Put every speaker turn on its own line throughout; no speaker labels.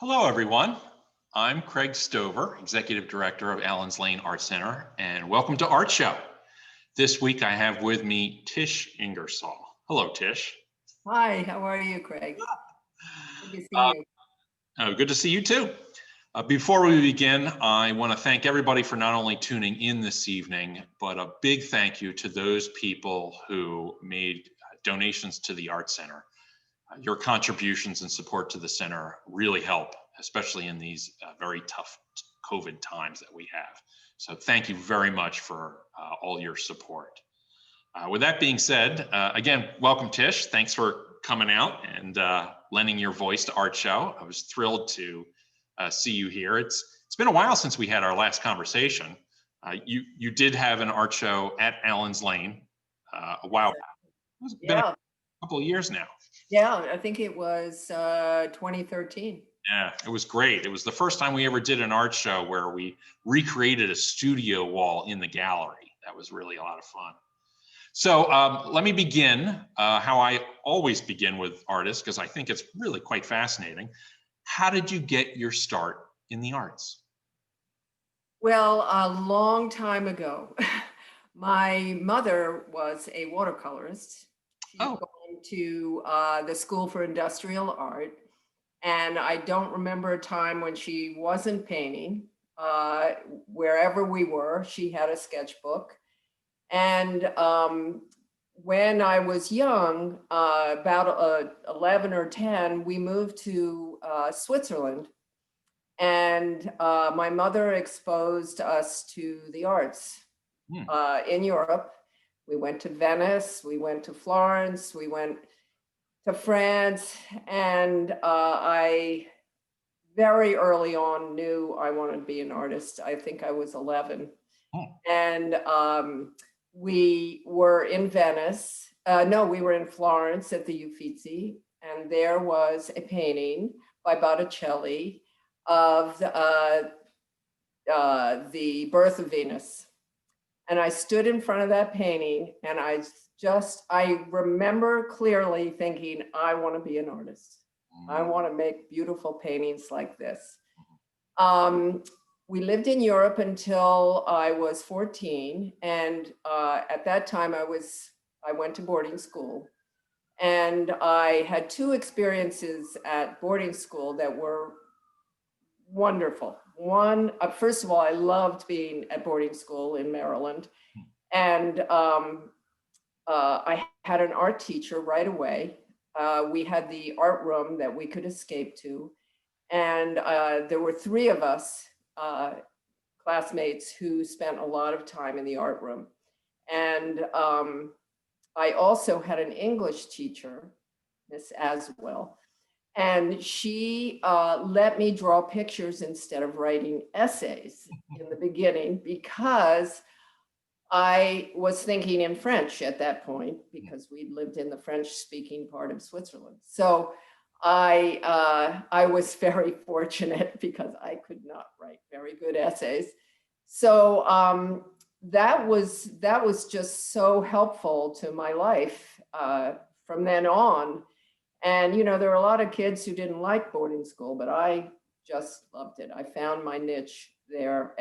Hello, everyone. I'm Craig Stover, Executive Director of Allens Lane Art Center, and welcome to ArtShow. This week I have with me Tish Ingersoll. Hello, Tish.
Hi, how are you, Craig? Good to see
Uh,
you.
Good to see you too. Before we begin, I want to thank everybody for not only tuning in this evening, but a big thank you to those people who made donations to the Art Center. Your contributions and support to the center really help, especially in these very tough COVID times that we have. So thank you very much for all your support. With that being said, again, welcome Tish. Thanks for coming out and lending your voice to ArtShow. I was thrilled to see you here. It's been a while since we had our last conversation. You did have an art show at Allens Lane a while back. It's been a couple of years now.
Yeah, I think it was 2013.
Yeah, it was great. It was the first time we ever did an art show where we recreated a studio wall in the gallery. That was really a lot of fun. So let me begin how I always begin with artists, because I think it's really quite fascinating. How did you get your start in the arts?
Well, a long time ago, my mother was a watercolorist. She had
Oh,
gone to the School for Industrial Art, and I don't remember a time when she wasn't painting. Wherever we were, she had a sketchbook. And when I was young, about 11 or 10, we moved to Switzerland. And my mother exposed us to the arts
hmm.
in Europe. We went to Venice, we went to Florence, we went to France, and I very early on knew I wanted to be an artist. I think I was 11.
Oh.
And we were in Venice. No, we were in Florence at the Uffizi, and there was a painting by Botticelli of the Birth of Venus. And I stood in front of that painting, and I remember clearly thinking, I want to be an artist. I want to make beautiful paintings like this. We lived in Europe until I was 14, and at that time I went to boarding school, and I had two experiences at boarding school that were wonderful. One, first of all, I loved being at boarding school in Maryland, and I had an art teacher right away. We had the art room that we could escape to, and there were three of us classmates who spent a lot of time in the art room. And I also had an English teacher, Miss Aswell, and she let me draw pictures instead of writing essays in the beginning, because I was thinking in French at that point, because we lived in the French-speaking part of Switzerland. So I was very fortunate because I could not write very good essays. So that was just so helpful to my life from then on. And there were a lot of kids who didn't like boarding school, but I just loved it. I found my niche there.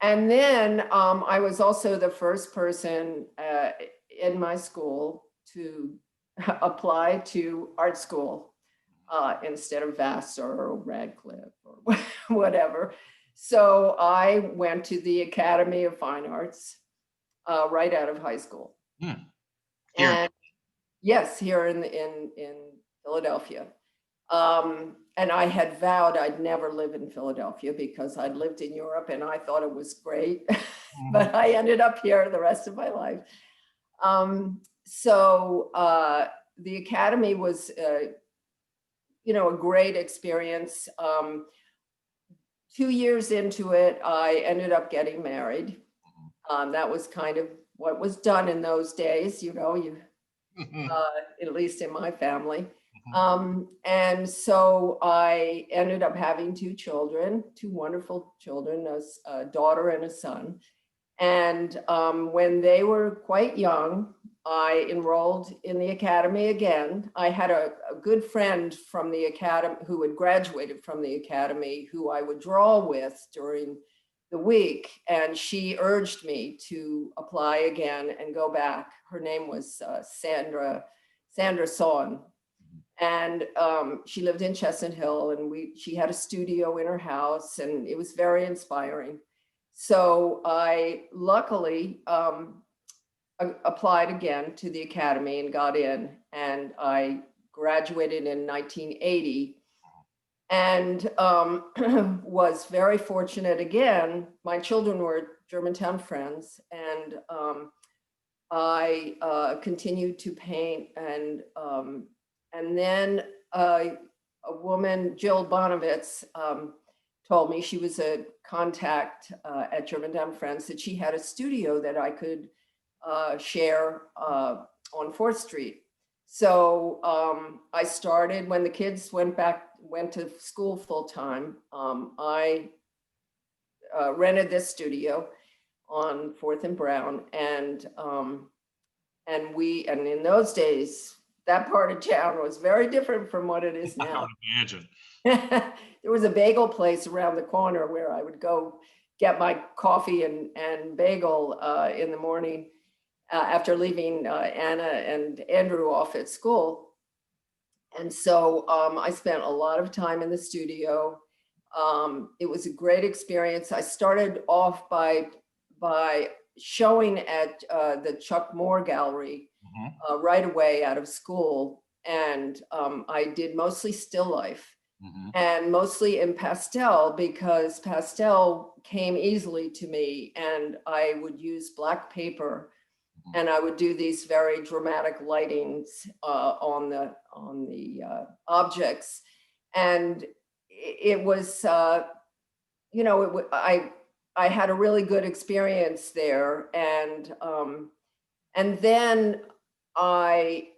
And then I was also the first person in my school to apply to art school instead of Vassar or Radcliffe or whatever. So I went to the Academy of Fine Arts right out of high school.
Here.
And yes, here in Philadelphia. And I had vowed I'd never live in Philadelphia because I'd lived in Europe and I thought it was great, but I ended up here the rest of my life. So the Academy was, a great experience. 2 years into it, I ended up getting married. That was kind of what was done in those days, at least in my family. And so I ended up having two children, two wonderful children, a daughter and a son. And when they were quite young, I enrolled in the academy again. I had a good friend from the academy who had graduated from the academy who I would draw with during the week. And she urged me to apply again and go back. Her name was Sandra Son. And she lived in Chestnut Hill, and she had a studio in her house, and it was very inspiring. So I luckily applied again to the academy and got in, and I graduated in 1980 and was very fortunate again. My children were Germantown friends, and I continued to paint, and then a woman, Jill Bonovitz, told me, she was a contact at Germantown Friends, that she had a studio that I could share on 4th Street. So I started when the kids went to school full time. I rented this studio on 4th and Brown, and in those days, that part of town was very different from what it is now.
I would imagine.
There was a bagel place around the corner where I would go get my coffee and bagel in the morning after leaving Anna and Andrew off at school. And so I spent a lot of time in the studio. It was a great experience. I started off by showing at the Chuck Moore Gallery right away out of school. And I did mostly still life and mostly in pastel, because pastel came easily to me, and I would use black paper and I would do these very dramatic lightings on the objects. And it was, you know, I had a really good experience there. And then I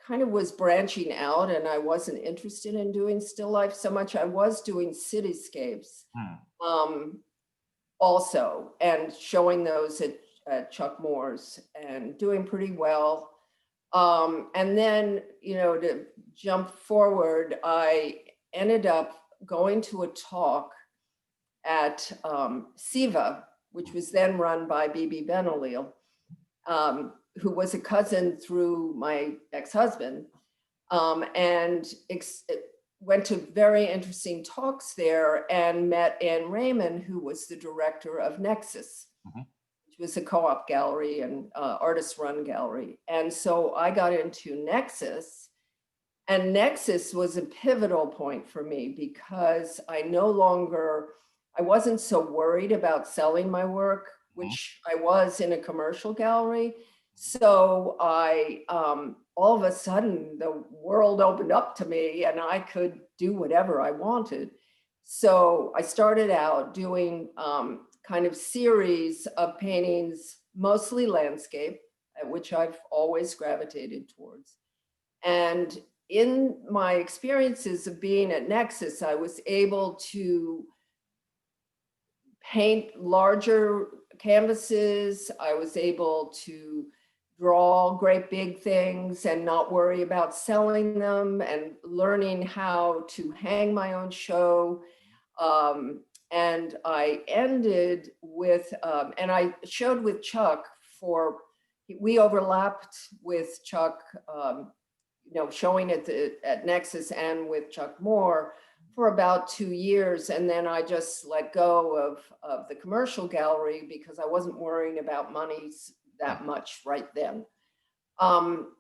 kind of was branching out, and I wasn't interested in doing still life so much. I was doing cityscapes also, and showing those at Chuck Moore's and doing pretty well. And then, you know, to jump forward, I ended up going to a talk at SIVA, which was then run by Bibi Benalil, who was a cousin through my ex-husband, and went to very interesting talks there, and met Anne Raymond, who was the director of Nexus, which was a co-op gallery and artist-run gallery. And so I got into Nexus, and Nexus was a pivotal point for me, because I wasn't so worried about selling my work, which I was in a commercial gallery. So I, all of a sudden, the world opened up to me, and I could do whatever I wanted. So I started out doing kind of series of paintings, mostly landscape, which I've always gravitated towards. And in my experiences of being at Nexus, I was able to paint larger canvases. I was able to draw great big things and not worry about selling them, and learning how to hang my own show. And I ended with, and I showed with Chuck we overlapped with Chuck, you know, showing at Nexus and with Chuck Moore for about 2 years. And then I just let go of the commercial gallery, because I wasn't worrying about money that much right then,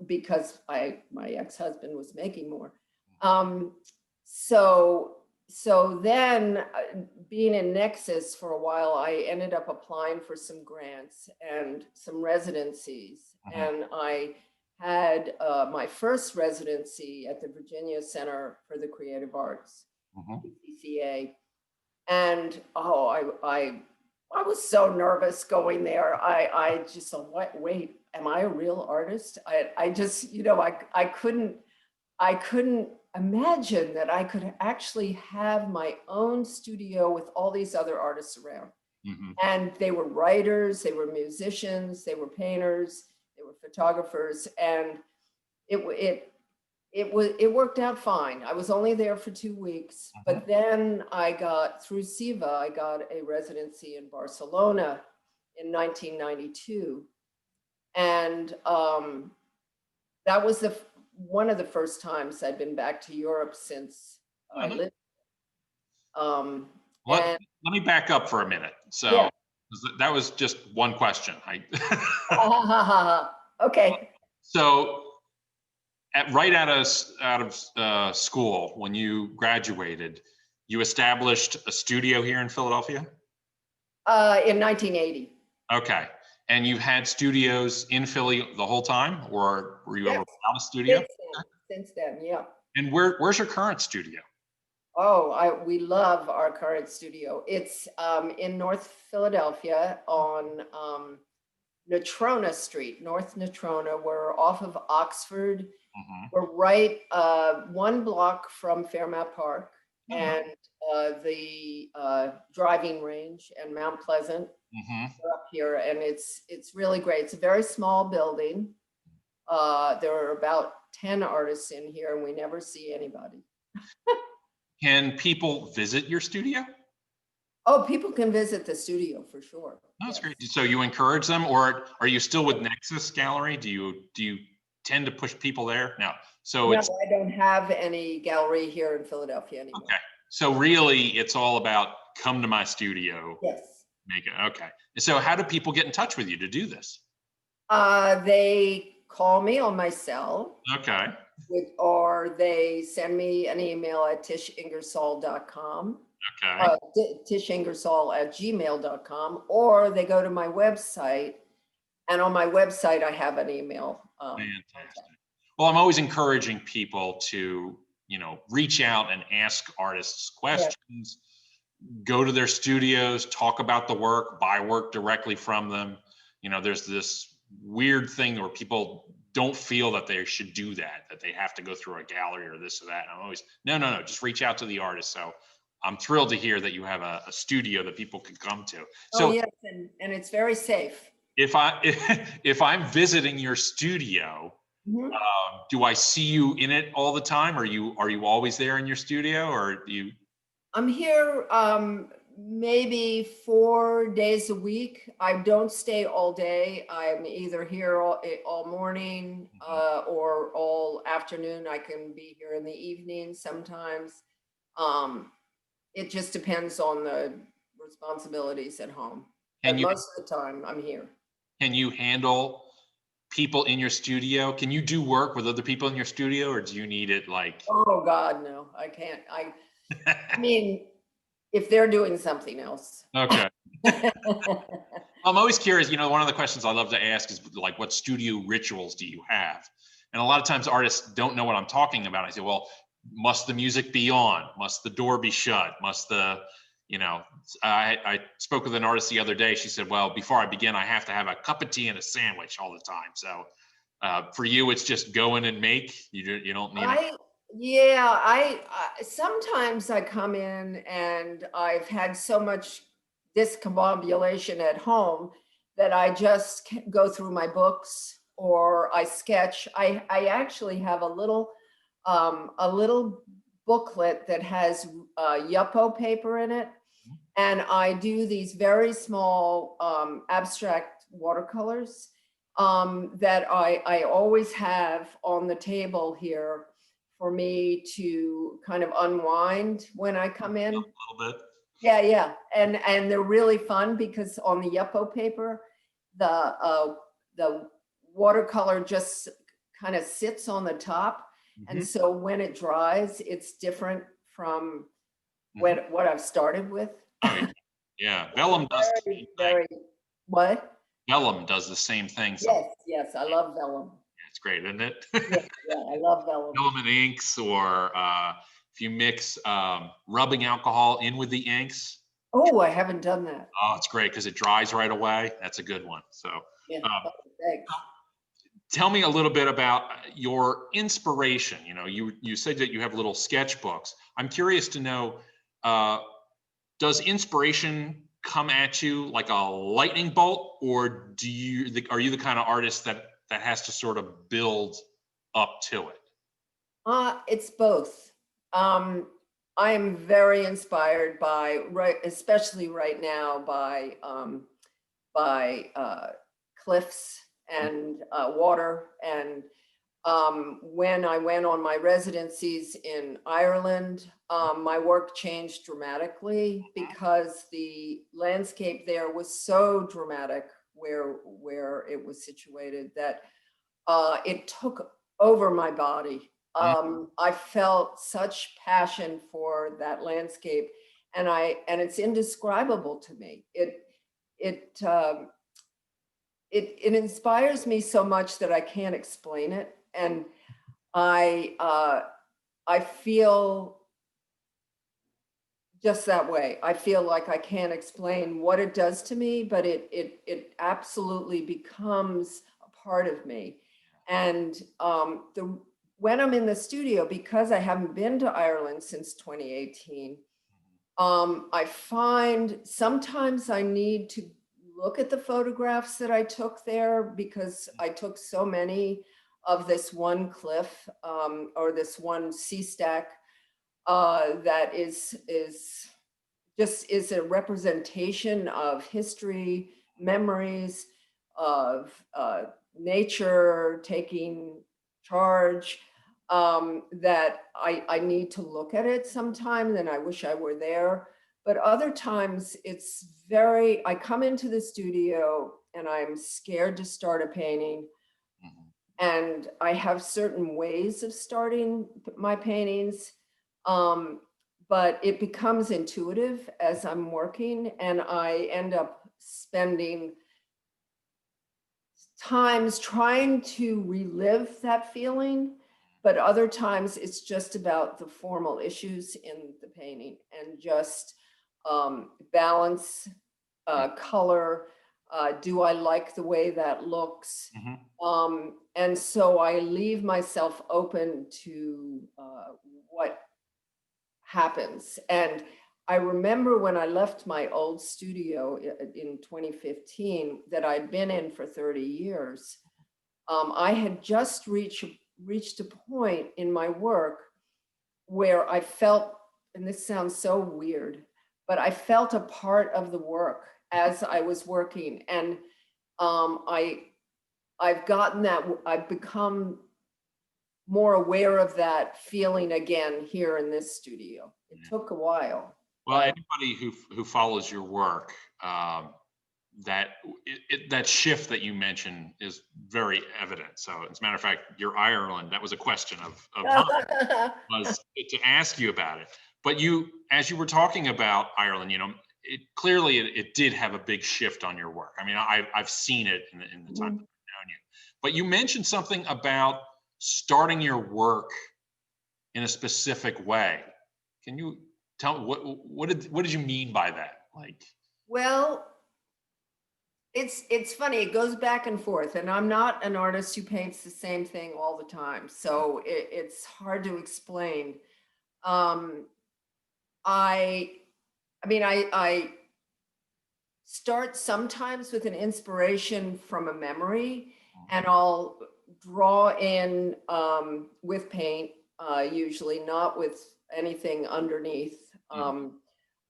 because my ex-husband was making more. So then, being in Nexus for a while, I ended up applying for some grants and some residencies. And I had my first residency at the Virginia Center for the Creative Arts, VCCA. And I was so nervous going there. I just thought, wait, am I a real artist? I just, you know, I couldn't imagine that I could actually have my own studio with all these other artists around. And they were writers, they were musicians, they were painters, they were photographers, and it worked out fine. I was only there for 2 weeks, but then through SIVA, I got a residency in Barcelona in 1992. And that was one of the first times I'd been back to Europe since I lived.
Let me back up for a minute. So
yeah.
that was just one question.
Okay.
So right out of school, when you graduated, you established a studio here in Philadelphia?
In 1980.
Okay. And you've had studios in Philly the whole time, or were you ever without a studio?
Since then, yeah.
And where's your current studio?
Oh, we love our current studio. It's in North Philadelphia on Natrona Street, North Natrona. We're off of Oxford. We're right 1 block from Fairmount Park and the driving range and Mount Pleasant. We're up here, and it's really great. It's a very small building. There are about 10 artists in here, and we never see anybody.
Can people visit your studio?
Oh, people can visit the studio for sure.
That's great. So you encourage them, or are you still with Nexus Gallery? Do you tend to push people there? No. So
no, I don't have any gallery here in Philadelphia anymore.
Okay. So really, it's all about come to my studio.
Yes.
Make it okay. So how do people get in touch with you to do this?
They call me on my cell.
Okay.
Or they send me an email at tishingersoll.com.
Okay.
tishingersoll@gmail.com, or they go to my website, and on my website I have an email.
Fantastic. Well, I'm always encouraging people to, reach out and ask artists questions, go to their studios, talk about the work, buy work directly from them. There's this weird thing where people don't feel that they should do that they have to go through a gallery or this or that. And I'm always, no, just reach out to the artist. So I'm thrilled to hear that you have a studio that people can come to. So
yes, and it's very safe.
If I'm visiting your studio, do I see you in it all the time? Are you always there in your studio, or do you?
I'm here maybe 4 days a week. I don't stay all day. I'm either here all morning or all afternoon. I can be here in the evening sometimes. It just depends on the responsibilities at home. But most of the time I'm here.
Can you handle people in your studio? Can you do work with other people in your studio, or do you need it like?
Oh God, no, I can't. I mean, if they're doing something else.
Okay. I'm always curious, one of the questions I love to ask is like, what studio rituals do you have? And a lot of times artists don't know what I'm talking about. I say, well, must the music be on? Must the door be shut? Must the, I spoke with an artist the other day. She said, well, before I begin, I have to have a cup of tea and a sandwich all the time. So for you, it's just go in and make, you don't need
I sometimes I come in and I've had so much discombobulation at home that I just go through my books or I sketch. I actually have a little booklet that has Yupo paper in it, and I do these very small abstract watercolors that I always have on the table here for me to kind of unwind when I come in.
A little bit.
Yeah. And they're really fun because on the Yupo paper, the watercolor just kind of sits on the top. And so when it dries, it's different from what I've started with.
Yeah, vellum does the same thing.
What?
Vellum does the same thing.
Yes, I love vellum.
It's great, isn't it?
Yeah, I love vellum.
Vellum and inks, or if you mix rubbing alcohol in with the inks.
Oh, I haven't done that.
Oh, it's great because it dries right away. That's a good one. So
thanks.
Tell me a little bit about your inspiration. You said that you have little sketchbooks. I'm curious to know, does inspiration come at you like a lightning bolt, or are you the kind of artist that that has to sort of build up to it?
It's both. I am very inspired by, right, especially right now, by cliffs and water. And when I went on my residencies in Ireland, my work changed dramatically because the landscape there was so dramatic where it was situated that it took over my body. I felt such passion for that landscape, and it's indescribable to me. It it inspires me so much that I can't explain it, and I feel just that way. I feel like I can't explain what it does to me, but it absolutely becomes a part of me. And the when I'm in the studio, because I haven't been to Ireland since 2018, I find sometimes I need to look at the photographs that I took there because I took so many of this one cliff or this one sea stack that is a representation of history, memories of nature taking charge, that I need to look at it sometime, and I wish I were there. But other times I come into the studio and I'm scared to start a painting. And I have certain ways of starting my paintings. But it becomes intuitive as I'm working, and I end up spending times trying to relive that feeling, but other times it's just about the formal issues in the painting and just balance, color. Do I like the way that looks? And so I leave myself open to what happens. And I remember when I left my old studio in 2015 that I'd been in for 30 years, I had just reached a point in my work where I felt, and this sounds so weird, but I felt a part of the work as I was working. And I've become more aware of that feeling again here in this studio. It took a while.
Well, anybody who follows your work, that that shift that you mentioned is very evident. So, as a matter of fact, your Ireland, that was a question of mine, was to ask you about it. But as you were talking about Ireland, it did have a big shift on your work. I mean, I've seen it in the time that I've known you. But you mentioned something about starting your work in a specific way. Can you tell me what did you mean by that? Like,
Well, it's funny. It goes back and forth, and I'm not an artist who paints the same thing all the time, so it's hard to explain. Um, I I start sometimes with an inspiration from a memory, and I'll draw in with paint, usually not with anything underneath.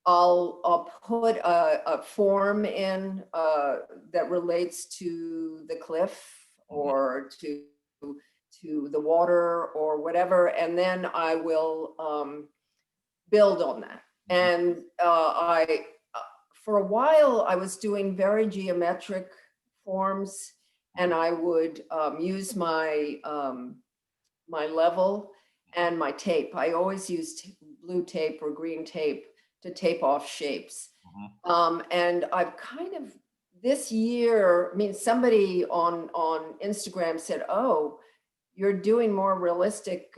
I'll put a form in that relates to the cliff or to the water or whatever, and then I will build on that. And for a while, I was doing very geometric forms, and I would use my level and my tape. I always used blue tape or green tape to tape off shapes. And I've kind of this year, I mean, somebody on Instagram said, "Oh, you're doing more realistic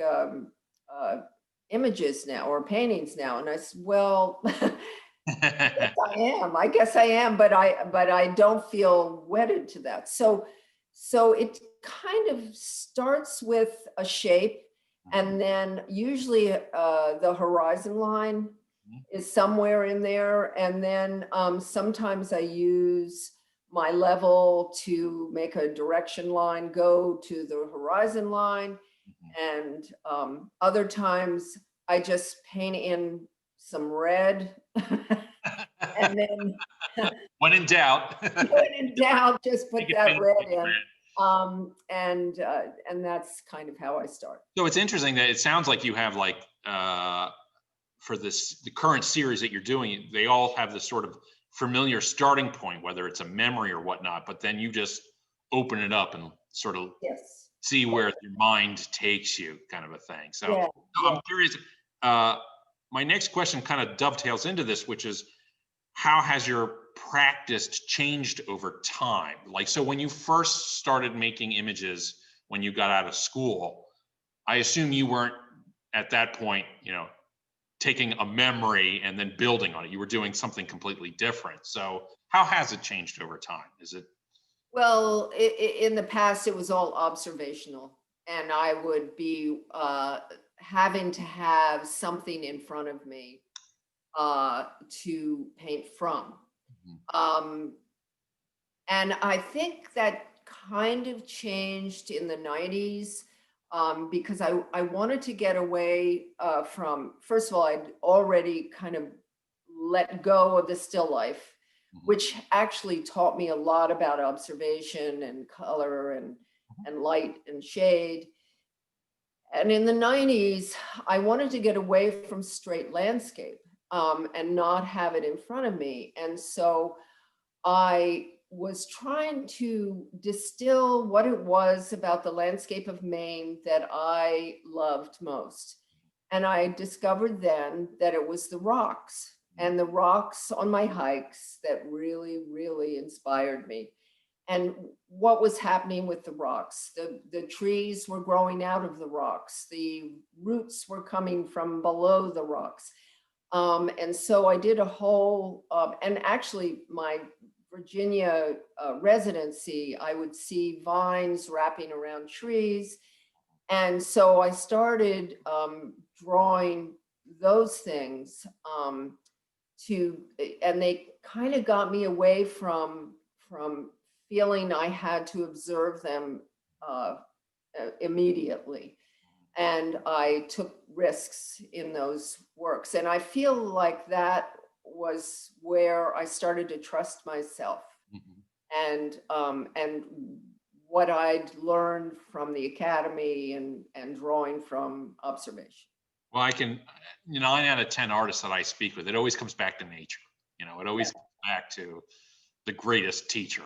images now or paintings now," and I said, "Well." I guess I am, but I don't feel wedded to that. So it kind of starts with a shape, and then usually the horizon line is somewhere in there, and then sometimes I use my level to make a direction line go to the horizon line. And other times I just paint in some red. And then
When in doubt.
when in doubt, just put
Take it
that
fancy
red
with
in.
red.
And that's kind of how I start.
So it's interesting that it sounds like you have like for the current series that you're doing, they all have this sort of familiar starting point, whether it's a memory or whatnot, but then you just open it up and sort of
Yes.
see where your mind takes you, kind of a thing. So
Yeah.
I'm curious. My next question kind of dovetails into this, which is, how has your practice changed over time? Like, so when you first started making images when you got out of school, I assume you weren't at that point, taking a memory and then building on it. You were doing something completely different. So how has it changed over time? Is it?
Well, in the past, it was all observational, and I would be having to have something in front of me to paint from. Um, and I think that kind of changed in the 90s because I wanted to get away from, first of all, I'd already kind of let go of the still life, which actually taught me a lot about observation and color and light and shade. And in the 90s, I wanted to get away from straight landscape and not have it in front of me. And so I was trying to distill what it was about the landscape of Maine that I loved most. And I discovered then that it was the rocks and the rocks on my hikes that really, really inspired me. And what was happening with the rocks? The trees were growing out of the rocks. The roots were coming from below the rocks. And so I did a whole, and actually my Virginia residency, I would see vines wrapping around trees. And so I started drawing those things and they kind of got me away from feeling I had to observe them immediately. And I took risks in those works. And I feel like that was where I started to trust myself and what I'd learned from the academy and drawing from observation.
Well, I can, 9 out of 10 artists that I speak with, it always comes back to nature. It always comes back to the greatest teacher.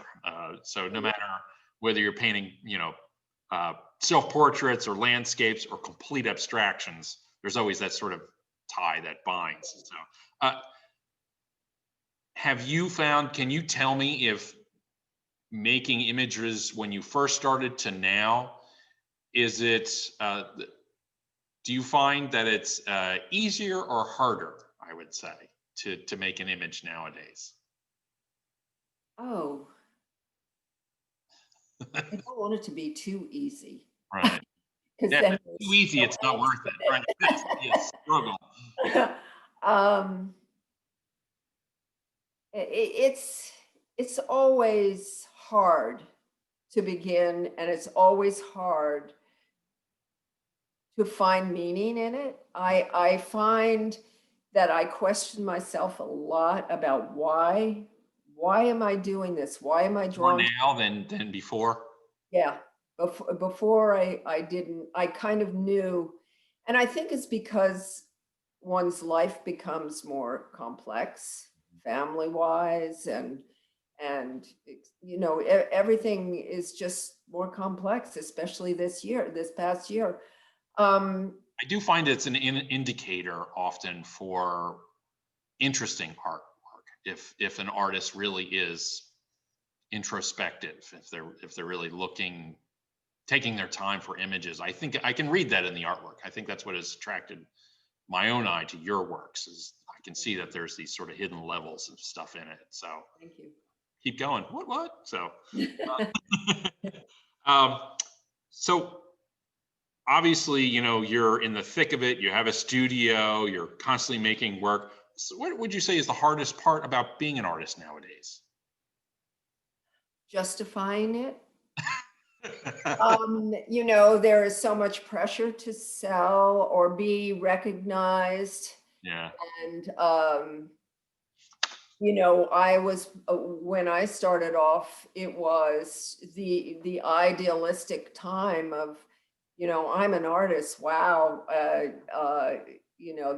So no matter whether you're painting, self-portraits or landscapes or complete abstractions, there's always that sort of tie that binds. So have you found, can you tell me if making images when you first started to now, is it, do you find that it's easier or harder, I would say, to make an image nowadays?
Oh, I don't want it to be too easy.
Right. Yeah,
then
if it's too easy, it's not worth it, right? It's a struggle.
It's always hard to begin, and it's always hard to find meaning in it. I find that I question myself a lot about why am I doing this? Why am I
More
drawing?
now than before.
Yeah, before I didn't, I kind of knew, and I think it's because one's life becomes more complex, family-wise, and everything is just more complex, especially this past year.
I do find it's an indicator often for interesting artwork. If an artist really is introspective, if they're really taking their time for images, I think I can read that in the artwork. I think that's what has attracted my own eye to your works, is I can see that there's these sort of hidden levels of stuff in it. So
Thank you.
keep going. What? So, so obviously, you're in the thick of it. You have a studio. You're constantly making work. So what would you say is the hardest part about being an artist nowadays?
justifying it. There is so much pressure to sell or be recognized.
Yeah.
And, I was, when I started off, it was the idealistic time of, I'm an artist. Wow.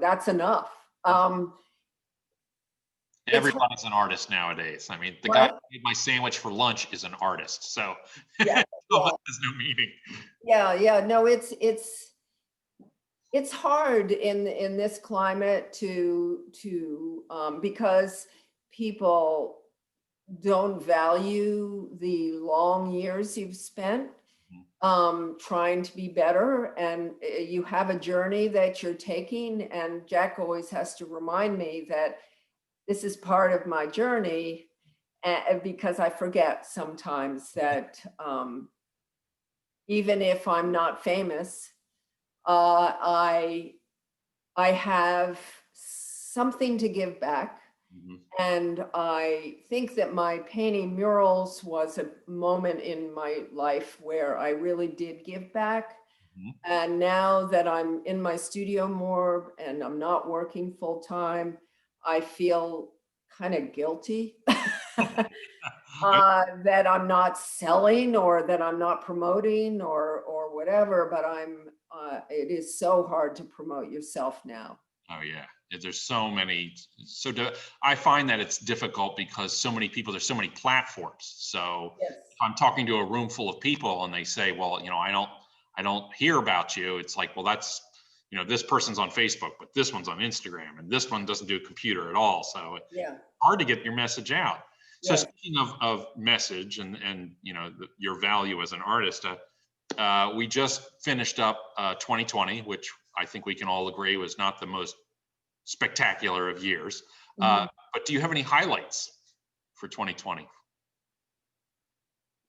That's enough. It's
Everybody's an artist nowadays. I mean, the guy
what?
who made my sandwich for lunch is an artist. So
Yeah.
all that has no meaning.
Yeah. No, it's hard in this climate to because people don't value the long years you've spent trying to be better, and you have a journey that you're taking, and Jack always has to remind me that this is part of my journey, because I forget sometimes that even if I'm not famous, I have something to give back.
Mhm.
And I think that my painting murals was a moment in my life where I really did give back.
Mhm.
And now that I'm in my studio more and I'm not working full time, I feel kind of guilty that I'm not selling or that I'm not promoting or whatever. But it is so hard to promote yourself now.
Oh yeah, there's so many. I find that it's difficult because so many people. There's so many platforms. So
Yes.
if I'm talking to a room full of people and they say, "Well, I don't hear about you." It's like, well, that's, this person's on Facebook, but this one's on Instagram, and this one doesn't do computer at all. So it's
Yeah.
hard to get your message out. So
Yes.
speaking of message and your value as an artist, we just finished up 2020, which I think we can all agree was not the most spectacular of years.
Mhm.
But do you have any highlights for 2020?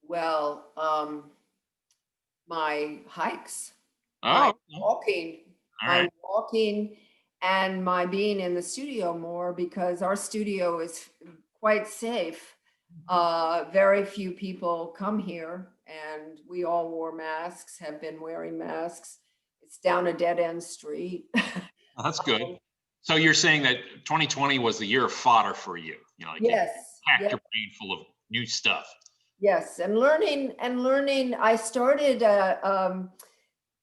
Well, my hikes, my
Oh,
walking,
all
my
right.
walking, and my being in the studio more because our studio is quite safe. Very few people come here, and we all wore masks, have been wearing masks. It's down a dead end street.
Well, that's good. So you're saying that 2020 was the year of fodder for you. Like you
Yes,
packed
yes.
your brain full of new stuff.
Yes, and learning. I started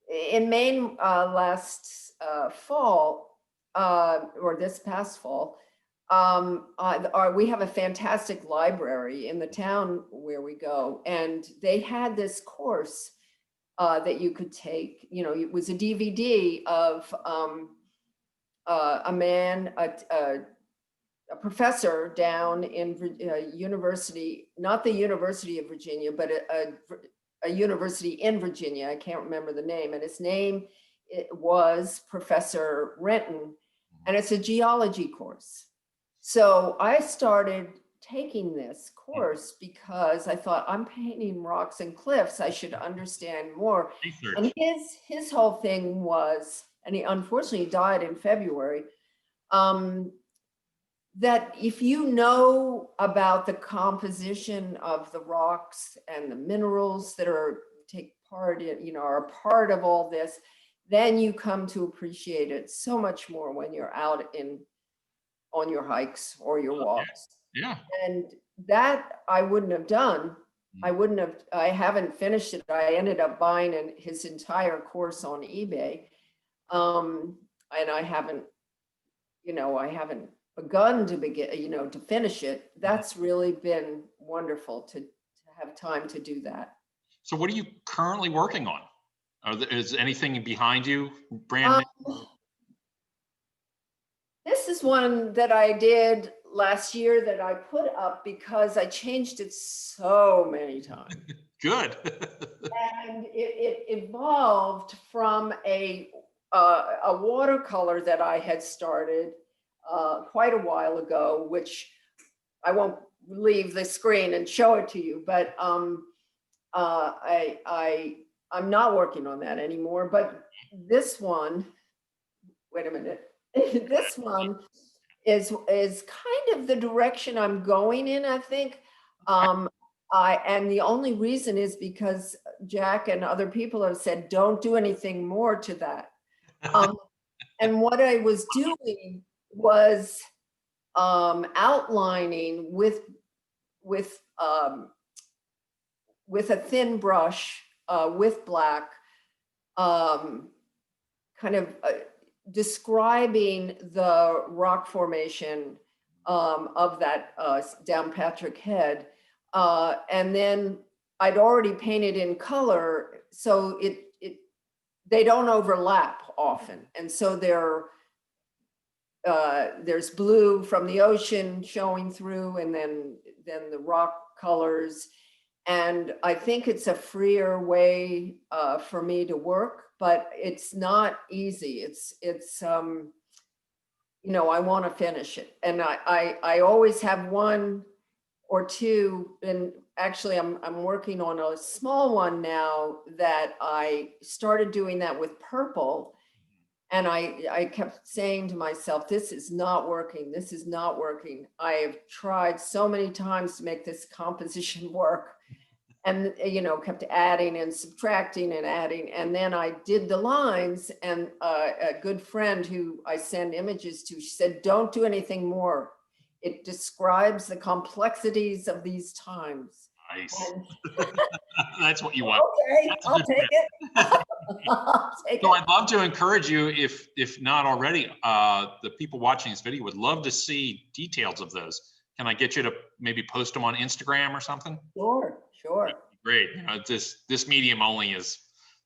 in Maine last fall, or this past fall. We have a fantastic library in the town where we go, and they had this course that you could take. It was a DVD of a man, a professor down in university, not the University of Virginia, but a university in Virginia. I can't remember the name, and his name was Professor Renton, and it's a geology course. So I started taking this course because I thought, I'm painting rocks and cliffs, I should understand more.
Research.
And his whole thing was, and he unfortunately died in February, that if you know about the composition of the rocks and the minerals that take part in, are a part of all this, then you come to appreciate it so much more when you're out on your hikes or your walks.
Yeah.
And that I wouldn't have done. I haven't finished it. I ended up buying his entire course on eBay. And I haven't begun to to finish it. That's really been wonderful to have time to do that.
So what are you currently working on? Is anything behind you brand
Um,
new?
this is one that I did last year that I put up because I changed it so many times.
Good.
And it evolved from a watercolor that I had started quite a while ago, which I won't leave the screen and show it to you, but I'm not working on that anymore. But this one, wait a minute, this one is kind of the direction I'm going in. I think And the only reason is because Jack and other people have said, don't do anything more to that. And what I was doing was outlining with a thin brush with black, kind of describing the rock formation of that Downpatrick Head. And then I'd already painted in color, so they don't overlap often. And so there's blue from the ocean showing through, and then the rock colors. And I think it's a freer way for me to work, but it's not easy. It's you know, I want to finish it. And I always have one or two, and actually I'm working on a small one now that I started doing that with purple. And I kept saying to myself, this is not working. This is not working. I have tried so many times to make this composition work, and, you know, kept adding and subtracting and adding. And then I did the lines, and a good friend who I send images to, she said, don't do anything more. It describes the complexities of these times.
Nice.
And,
That's what you want.
okay, I'll take it. I'll take
So
it.
I'd love to encourage you, if not already, the people watching this video would love to see details of those. Can I get you to maybe post them on Instagram or something?
Sure, sure.
Great. You know, this medium only is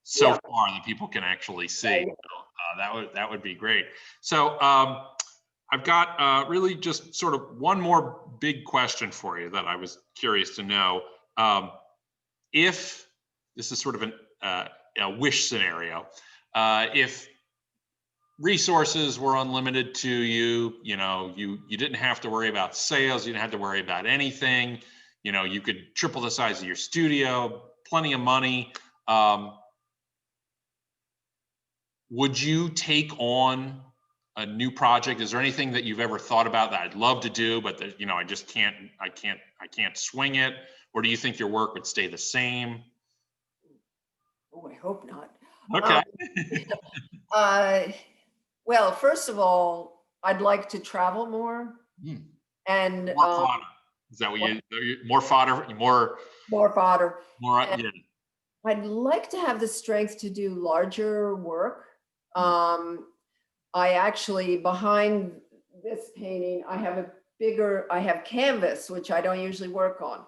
so far that people can actually see. So, that would be great. So I've got really just sort of one more big question for you that I was curious to know. If this is sort of a wish scenario, if resources were unlimited to you, you know, you didn't have to worry about sales, you didn't have to worry about anything, you know, you could triple the size of your studio, plenty of money, would you take on a new project? Is there anything that you've ever thought about that I'd love to do, but that, you know, I just can't swing it? Or do you think your work would stay the same?
Oh, I hope not.
Okay.
Well, first of all, I'd like to travel more. And
More fodder. Is that what more fodder, more
fodder.
yeah.
I'd like to have the strength to do larger work. I actually, behind this painting, I have canvas, which I don't usually work on.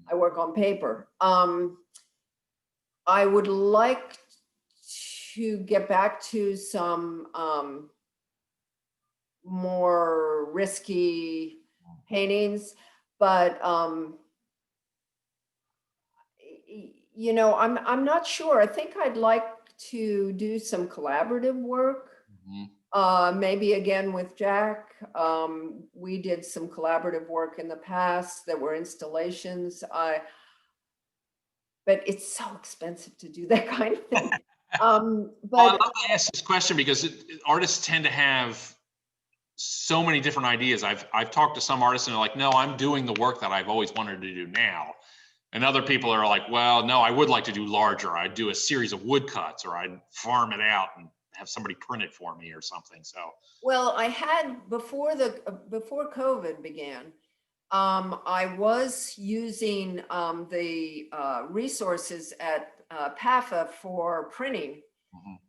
I work on paper. I would like to get back to some more risky paintings, but you know, I'm not sure. I think I'd like to do some collaborative work. Maybe again with Jack. We did some collaborative work in the past that were installations. But it's so expensive to do that kind of thing. But
well, I'd love to ask this question because artists tend to have so many different ideas. I've talked to some artists and they're like, no, I'm doing the work that I've always wanted to do now. And other people are like, well, no, I would like to do larger. I'd do a series of woodcuts, or I'd farm it out and have somebody print it for me or something. So, well,
I had before COVID began, I was using the resources at PAFA for printing.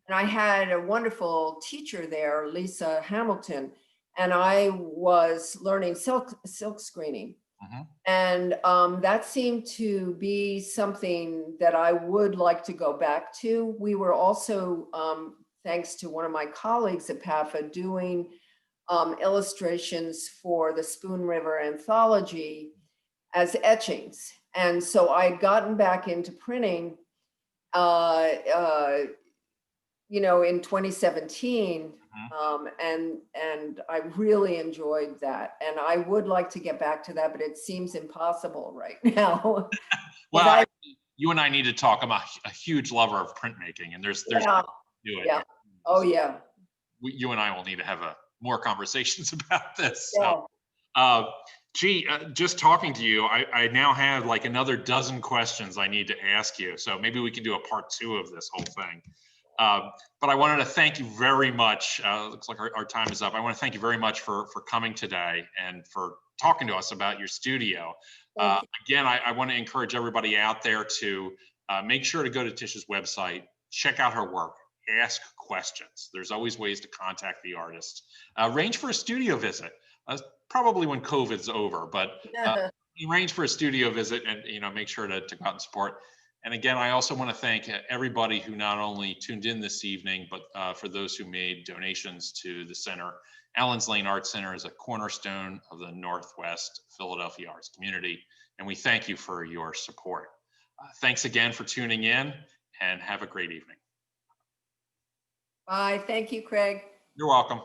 And I had a wonderful teacher there, Lisa Hamilton, and I was learning silk screening. And that seemed to be something that I would like to go back to. We were also, thanks to one of my colleagues at PAFA, doing illustrations for the Spoon River anthology as etchings. And so I'd gotten back into printing, you know, in 2017, and I really enjoyed that. And I would like to get back to that, but it seems impossible right now.
Well, you and I need to talk. I'm a huge lover of printmaking, and there's do it.
Yeah. Oh yeah.
You and I will need to have more conversations about this.
Yeah.
So, Gee, just talking to you, I now have like another dozen questions I need to ask you. So maybe we can do a part 2 of this whole thing. But I wanted to thank you very much. Looks like our time is up. I want to thank you very much for coming today and for talking to us about your studio. Again, I want to encourage everybody out there to make sure to go to Tish's website, check out her work, ask questions. There's always ways to contact the artist. Arrange for a studio visit. Probably when COVID's over, but arrange for a studio visit and make sure to go out and support. And again, I also want to thank everybody who not only tuned in this evening, but for those who made donations to the center. Allens Lane Art Center is a cornerstone of the Northwest Philadelphia arts community, and we thank you for your support. Thanks again for tuning in, and have a great evening.
Bye. Thank you, Craig.
You're welcome.